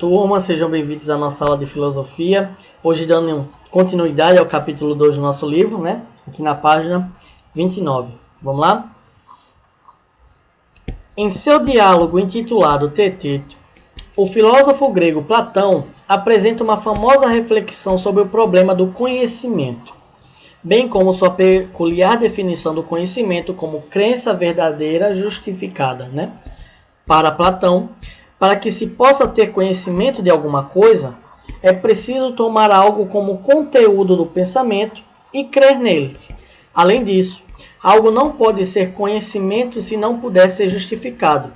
Turma, sejam bem-vindos à nossa aula de filosofia. Hoje dando continuidade ao capítulo 2 do nosso livro, né? Aqui na página 29. Vamos lá? Em seu diálogo intitulado Teteto, o filósofo grego Platão apresenta uma famosa reflexão sobre o problema do conhecimento, bem como sua peculiar definição do conhecimento como crença verdadeira justificada, né? Para Platão, para que se possa ter conhecimento de alguma coisa, é preciso tomar algo como conteúdo do pensamento e crer nele. Além disso, algo não pode ser conhecimento se não puder ser justificado.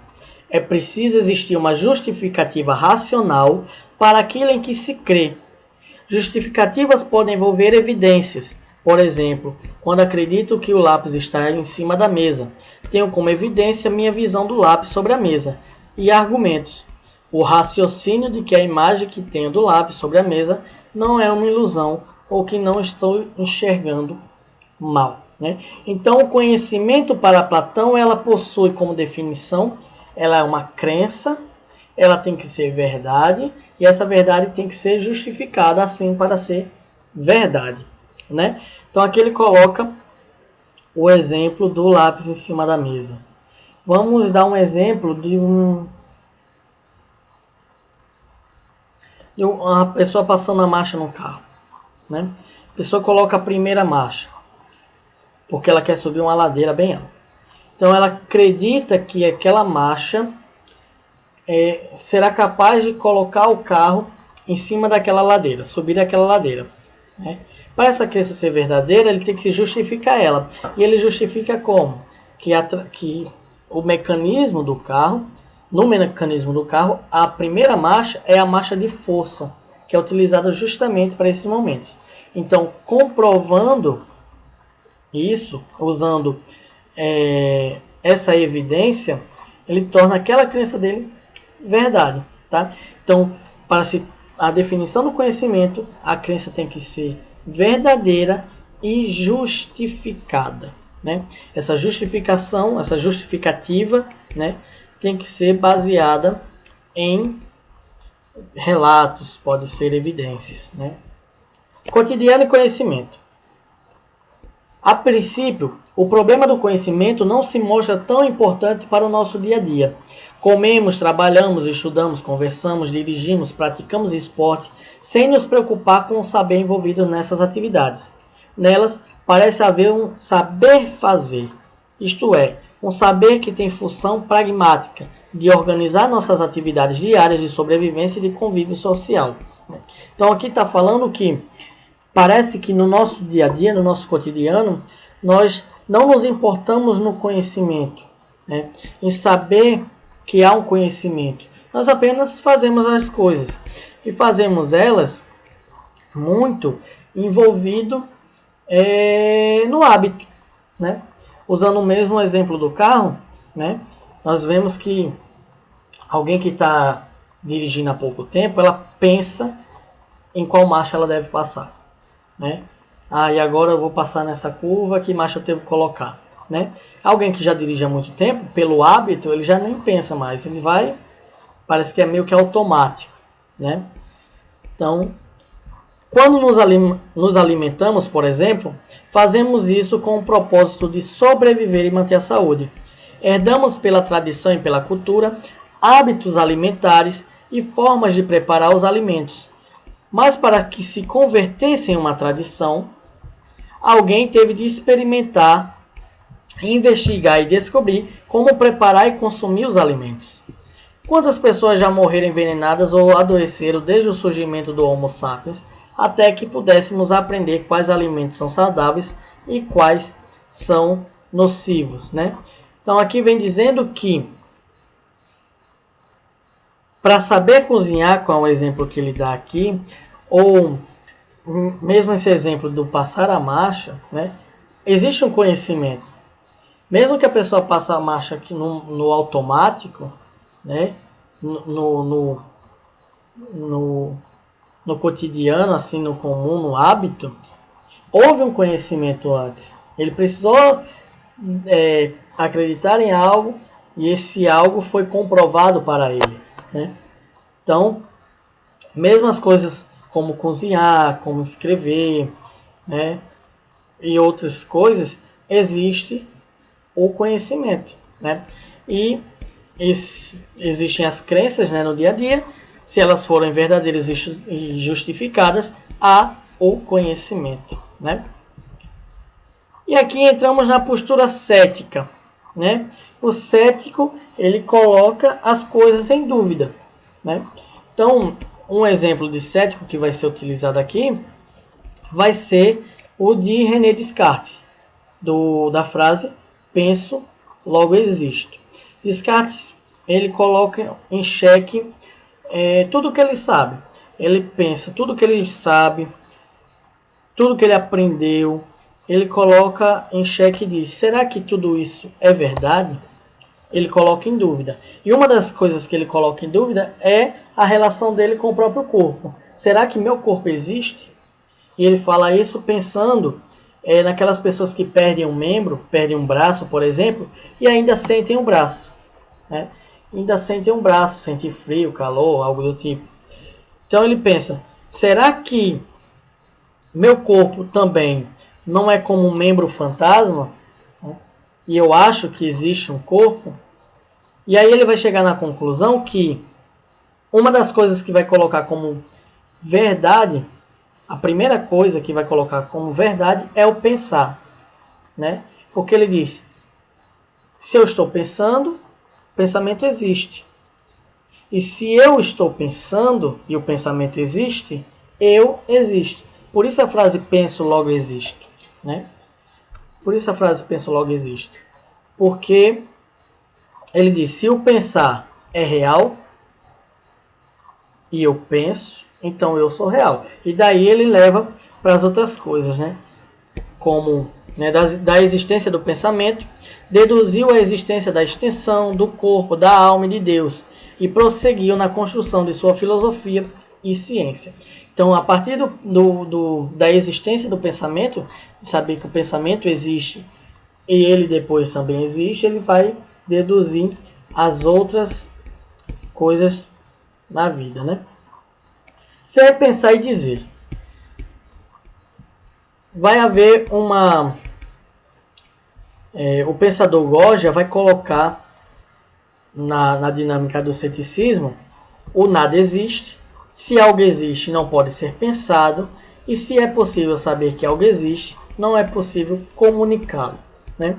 É preciso existir uma justificativa racional para aquilo em que se crê. Justificativas podem envolver evidências. Por exemplo, quando acredito que o lápis está em cima da mesa, tenho como evidência minha visão do lápis sobre a mesa. E argumentos. O raciocínio de que a imagem que tenho do lápis sobre a mesa não é uma ilusão ou que não estou enxergando mal, né? Então, o conhecimento para Platão, ela possui como definição, ela é uma crença, ela tem que ser verdade e essa verdade tem que ser justificada assim para ser verdade, né? Então, aqui ele coloca o exemplo do lápis em cima da mesa. Vamos dar um exemplo de uma pessoa passando a marcha no carro, né? A pessoa coloca a primeira marcha, porque ela quer subir uma ladeira bem alta. Então ela acredita que aquela marcha será capaz de colocar o carro em cima daquela ladeira, subir aquela ladeira, né? Para essa crença ser verdadeira, ele tem que justificar ela. E ele justifica como? Que o mecanismo do carro, no mecanismo do carro, a primeira marcha é a marcha de força, que é utilizada justamente para esses momentos. Então, comprovando isso, usando essa evidência, ele torna aquela crença dele verdade, tá? Então, para a definição do conhecimento, a crença tem que ser verdadeira e justificada, né? Essa justificação, essa justificativa, né, tem que ser baseada em relatos, pode ser evidências, né? Cotidiano e conhecimento. A princípio, o problema do conhecimento não se mostra tão importante para o nosso dia a dia. Comemos, trabalhamos, estudamos, conversamos, dirigimos, praticamos esporte, sem nos preocupar com o saber envolvido nessas atividades. Nelas, parece haver um saber fazer, isto é, um saber que tem função pragmática, de organizar nossas atividades diárias de sobrevivência e de convívio social. Então aqui está falando que parece que no nosso dia a dia, no nosso cotidiano, nós não nos importamos no conhecimento, né? Em saber que há um conhecimento. Nós apenas fazemos as coisas. E fazemos elas muito envolvido no hábito, né? Usando o mesmo exemplo do carro, né? Nós vemos que alguém que está dirigindo há pouco tempo, ela pensa em qual marcha ela deve passar, né? E agora eu vou passar nessa curva, que marcha eu devo colocar, né? Alguém que já dirige há muito tempo, pelo hábito, ele já nem pensa mais, ele vai, parece que é meio que automático, né? Então, quando nos alimentamos, por exemplo, fazemos isso com o propósito de sobreviver e manter a saúde. Herdamos pela tradição e pela cultura hábitos alimentares e formas de preparar os alimentos. Mas para que se convertesse em uma tradição, alguém teve de experimentar, investigar e descobrir como preparar e consumir os alimentos. Quantas pessoas já morreram envenenadas ou adoeceram desde o surgimento do Homo sapiens até que pudéssemos aprender quais alimentos são saudáveis e quais são nocivos, né? Então aqui vem dizendo que para saber cozinhar, com o exemplo que ele dá aqui, ou mesmo esse exemplo do passar a marcha, né, existe um conhecimento. Mesmo que a pessoa passe a marcha aqui no automático, né, no cotidiano, assim, no comum, no hábito, houve um conhecimento antes. Ele precisou acreditar em algo e esse algo foi comprovado para ele, né? Então, Mesmo as coisas como cozinhar, como escrever, né, e outras coisas, existe o conhecimento, né? E existem as crenças, né, no dia a dia, se elas forem verdadeiras e justificadas, há o conhecimento, né? E aqui entramos na postura cética, né? O cético, ele coloca as coisas em dúvida, né? Então, um exemplo de cético que vai ser utilizado aqui vai ser o de René Descartes, da frase penso, logo existo. Descartes, ele coloca em xeque tudo que ele sabe. Ele pensa tudo que ele sabe, tudo que ele aprendeu, ele coloca em xeque e diz: será que tudo isso é verdade? Ele coloca em dúvida. E uma das coisas que ele coloca em dúvida é a relação dele com o próprio corpo. Será que meu corpo existe? E ele fala isso pensando naquelas pessoas que perdem um membro, perdem um braço, por exemplo, e ainda sentem um braço, né? Ainda sentem um braço, sentem frio, calor, algo do tipo. Então ele pensa: será que meu corpo também não é como um membro fantasma? Né? E eu acho que existe um corpo? E aí ele vai chegar na conclusão que uma das coisas que vai colocar como verdade, a primeira coisa que vai colocar como verdade é o pensar, né? Porque ele diz: se eu estou pensando, o pensamento existe. E se eu estou pensando e o pensamento existe, eu existo. Por isso a frase penso logo existo, né? Por isso a frase penso logo existo. Porque ele diz: se o pensar é real e eu penso, então eu sou real. E daí ele leva para as outras coisas, né? Como, né, da existência do pensamento, deduziu a existência da extensão do corpo, da alma e de Deus, e prosseguiu na construção de sua filosofia e ciência. Então, a partir da existência do pensamento, de saber que o pensamento existe e ele depois também existe, ele vai deduzir as outras coisas na vida, né? Ser, pensar e dizer. Vai haver uma... o pensador Goja vai colocar na dinâmica do ceticismo o nada existe, se algo existe não pode ser pensado, e se é possível saber que algo existe, não é possível comunicá-lo, né?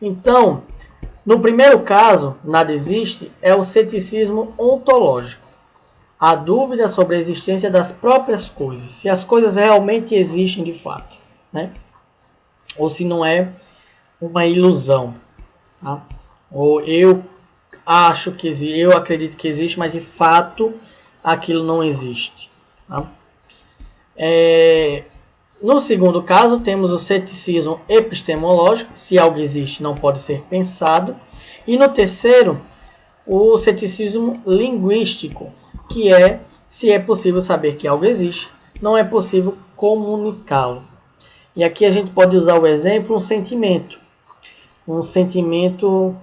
Então, no primeiro caso, nada existe, é o ceticismo ontológico. A dúvida sobre a existência das próprias coisas, se as coisas realmente existem de fato, né? Ou se não é uma ilusão, tá? Ou eu acho que existe, eu acredito que existe, mas de fato aquilo não existe, tá? No segundo caso, temos o ceticismo epistemológico, se algo existe não pode ser pensado. E no terceiro, o ceticismo linguístico, que é se é possível saber que algo existe, não é possível comunicá-lo. E aqui a gente pode usar o exemplo, um sentimento,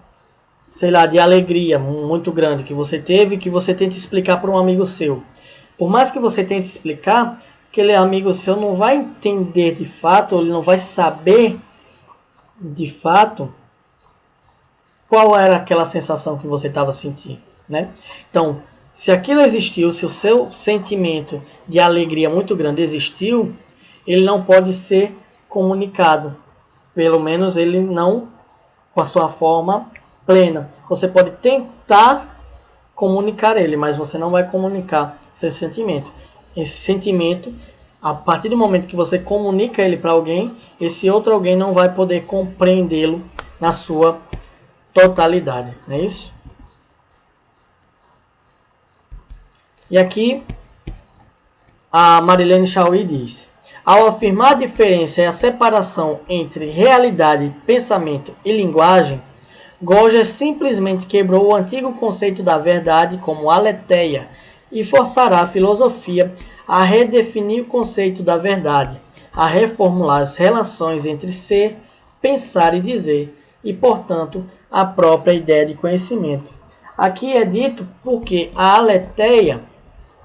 sei lá, de alegria muito grande que você teve, que você tenta explicar para um amigo seu. Por mais que você tente explicar, aquele amigo seu não vai entender de fato, ou ele não vai saber de fato qual era aquela sensação que você estava sentindo, né? Então, se aquilo existiu, se o seu sentimento de alegria muito grande existiu, ele não pode ser comunicado. Pelo menos ele não com a sua forma plena. Você pode tentar comunicar ele, mas você não vai comunicar seu sentimento. Esse sentimento, a partir do momento que você comunica ele para alguém, esse outro alguém não vai poder compreendê-lo na sua totalidade, não é isso? E aqui a Marilene Chauí diz: ao afirmar a diferença e a separação entre realidade, pensamento e linguagem, Goja simplesmente quebrou o antigo conceito da verdade como aletheia e forçará a filosofia a redefinir o conceito da verdade, a reformular as relações entre ser, pensar e dizer, e, portanto, a própria ideia de conhecimento. Aqui é dito porque a aletheia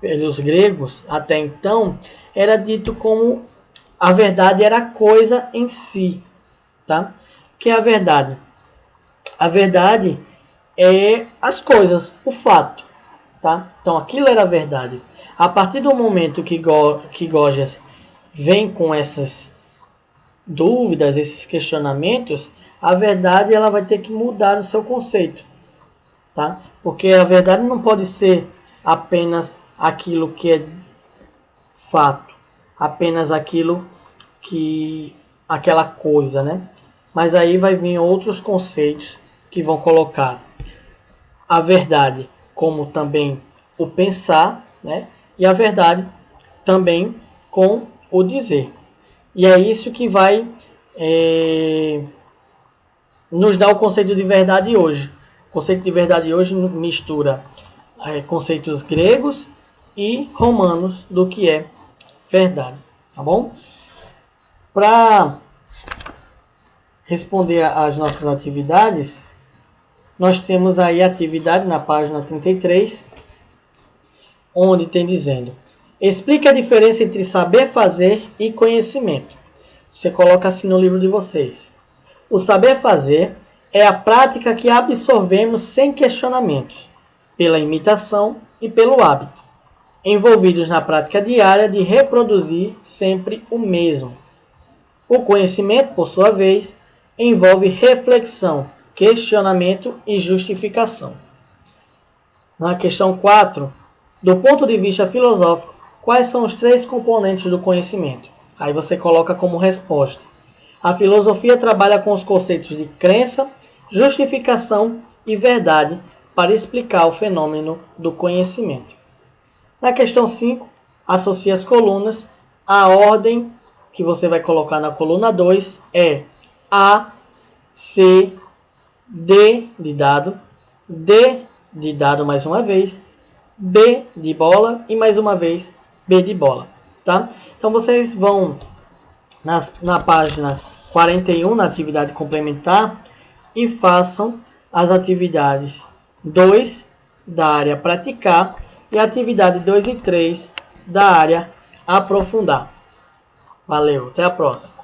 pelos gregos até então, era dito como a verdade era a coisa em si, tá? O que é a verdade? A verdade é as coisas, o fato, tá? Então aquilo era a verdade. A partir do momento que Gorgias vem com essas dúvidas, esses questionamentos, a verdade ela vai ter que mudar o seu conceito, tá? Porque a verdade não pode ser apenas aquilo que é fato, apenas aquilo que aquela coisa, né? Mas aí vai vir outros conceitos que vão colocar a verdade como também o pensar, né? E a verdade também com o dizer. E é isso que vai nos dar o conceito de verdade hoje. O conceito de verdade hoje mistura conceitos gregos e romanos do que é verdade, tá bom? Para responder às nossas atividades, nós temos aí a atividade na página 33, onde tem dizendo: explique a diferença entre saber fazer e conhecimento. Você coloca assim no livro de vocês. O saber fazer é a prática que absorvemos sem questionamentos, pela imitação e pelo hábito, envolvidos na prática diária de reproduzir sempre o mesmo. O conhecimento, por sua vez, envolve reflexão, questionamento e justificação. Na questão 4, do ponto de vista filosófico, quais são os três componentes do conhecimento? Aí você coloca como resposta: a filosofia trabalha com os conceitos de crença, justificação e verdade para explicar o fenômeno do conhecimento. Na questão 5, associe as colunas. A ordem que você vai colocar na coluna 2 é A, C, D de dado, D de dado mais uma vez, B de bola e mais uma vez B de bola, tá? Então vocês vão na página 41, na atividade complementar, e façam as atividades 2 da área praticar e a atividade 2 e 3 da área aprofundar. Valeu, até a próxima.